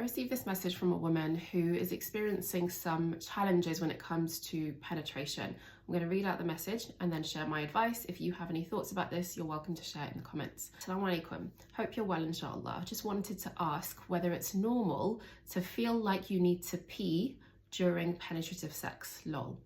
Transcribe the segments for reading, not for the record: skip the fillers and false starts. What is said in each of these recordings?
received this message from a woman who is experiencing some challenges when it comes to penetration. I'm going to read out the message and then share my advice. If you have any thoughts about this, you're welcome to share it in the comments. Assalamu alaikum. Hope you're well, inshallah. Just wanted to ask whether it's normal to feel like you need to pee during penetrative sex, lol.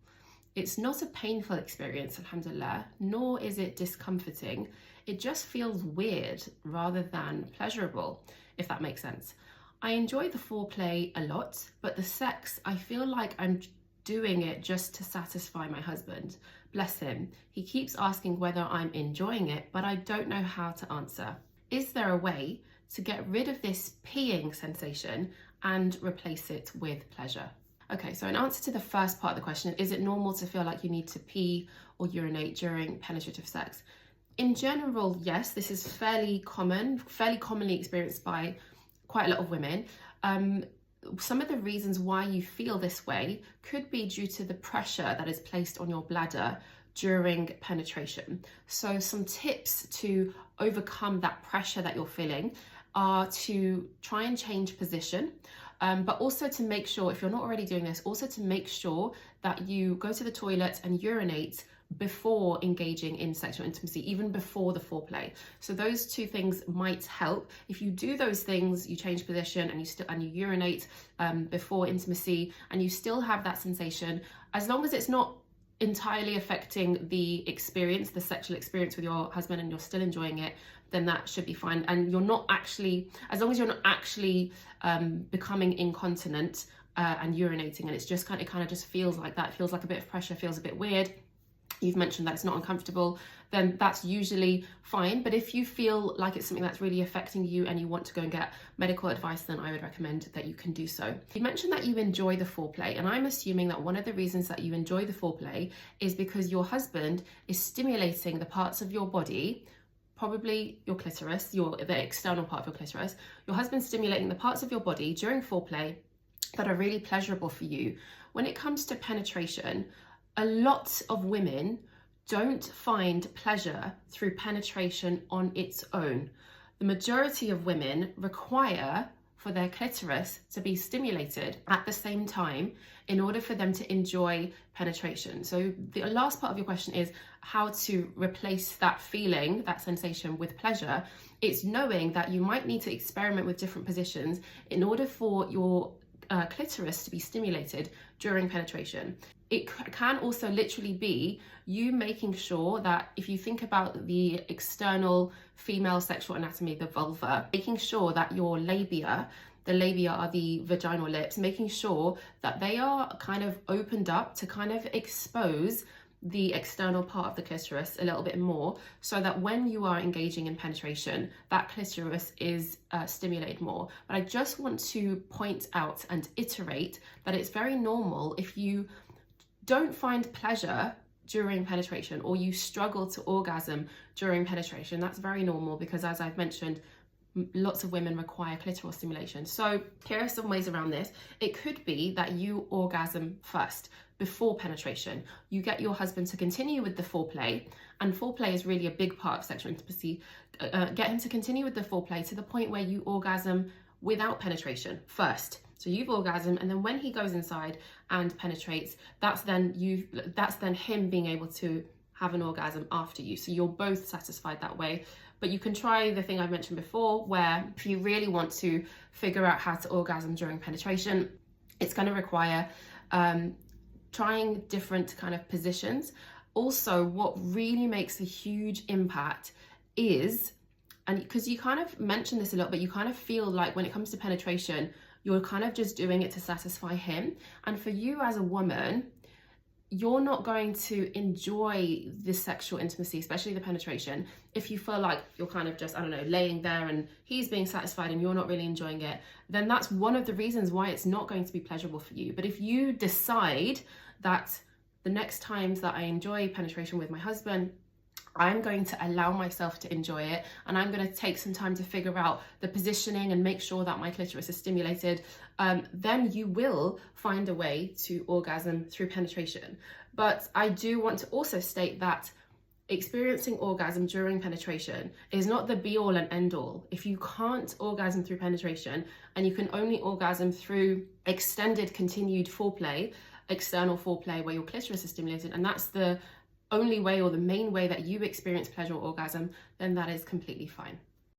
It's not a painful experience, alhamdulillah, nor is it discomforting. It just feels weird rather than pleasurable, if that makes sense. I enjoy the foreplay a lot, but the sex, I feel like I'm doing it just to satisfy my husband. Bless him. He keeps asking whether I'm enjoying it, but I don't know how to answer. Is there a way to get rid of this peeing sensation and replace it with pleasure? Okay, so in answer to the first part of the question, is it normal to feel like you need to pee or urinate during penetrative sex? In general, yes, this is fairly commonly experienced by quite a lot of women. Some of the reasons why you feel this way could be due to the pressure that is placed on your bladder during penetration. So some tips to overcome that pressure that you're feeling are to try and change position, but also to make sure, if you're not already doing this, also to make sure that you go to the toilet and urinate before engaging in sexual intimacy, even before the foreplay. So those two things might help. If you do those things, you change position and you urinate before intimacy, and you still have that sensation, as long as it's not entirely affecting the experience, the sexual experience with your husband, and you're still enjoying it, then that should be fine. And you're not actually, as long as you're not actually becoming incontinent and urinating, and it's just it kind of just feels like that, feels like a bit of pressure, feels a bit weird, you've mentioned that it's not uncomfortable, then that's usually fine. But if you feel like it's something that's really affecting you and you want to go and get medical advice, then I would recommend that you can do so. You mentioned that you enjoy the foreplay, and I'm assuming that one of the reasons that you enjoy the foreplay is because your husband is stimulating the parts of your body, probably your clitoris, the external part of your clitoris. Your husband's stimulating the parts of your body during foreplay that are really pleasurable for you. When it comes to penetration, a lot of women don't find pleasure through penetration on its own. The majority of women require for their clitoris to be stimulated at the same time in order for them to enjoy penetration. So the last part of your question is how to replace that feeling, that sensation, with pleasure. It's knowing that you might need to experiment with different positions in order for your clitoris to be stimulated during penetration. It can also literally be you making sure that, if you think about the external female sexual anatomy, the vulva, making sure that your labia, the labia are the vaginal lips, making sure that they are kind of opened up to kind of expose the external part of the clitoris a little bit more, so that when you are engaging in penetration, that clitoris is stimulated more. But I just want to point out and iterate that it's very normal if you don't find pleasure during penetration or you struggle to orgasm during penetration. That's very normal because, as I've mentioned, lots of women require clitoral stimulation. So here are some ways around this. It could be that you orgasm first before penetration. You get your husband to continue with the foreplay, and foreplay is really a big part of sexual intimacy. Get him to continue with the foreplay to the point where you orgasm without penetration first. So you've orgasmed, and then when he goes inside and penetrates, that's then him being able to have an orgasm after you. So you're both satisfied that way. But you can try the thing I mentioned before, where if you really want to figure out how to orgasm during penetration, it's going to require trying different kind of positions. Also, what really makes a huge impact is, and because you kind of mentioned this a lot, but you kind of feel like when it comes to penetration, you're kind of just doing it to satisfy him. And for you as a woman, you're not going to enjoy this sexual intimacy, especially the penetration, if you feel like you're kind of just, I don't know, laying there and he's being satisfied and you're not really enjoying it. Then that's one of the reasons why it's not going to be pleasurable for you. But if you decide that the next times that I enjoy penetration with my husband, I'm going to allow myself to enjoy it, and I'm going to take some time to figure out the positioning and make sure that my clitoris is stimulated, then you will find a way to orgasm through penetration. But I do want to also state that experiencing orgasm during penetration is not the be all and end all. If you can't orgasm through penetration and you can only orgasm through extended continued foreplay, external foreplay where your clitoris is stimulated, and that's the only way or the main way that you experience pleasure or orgasm, then that is completely fine.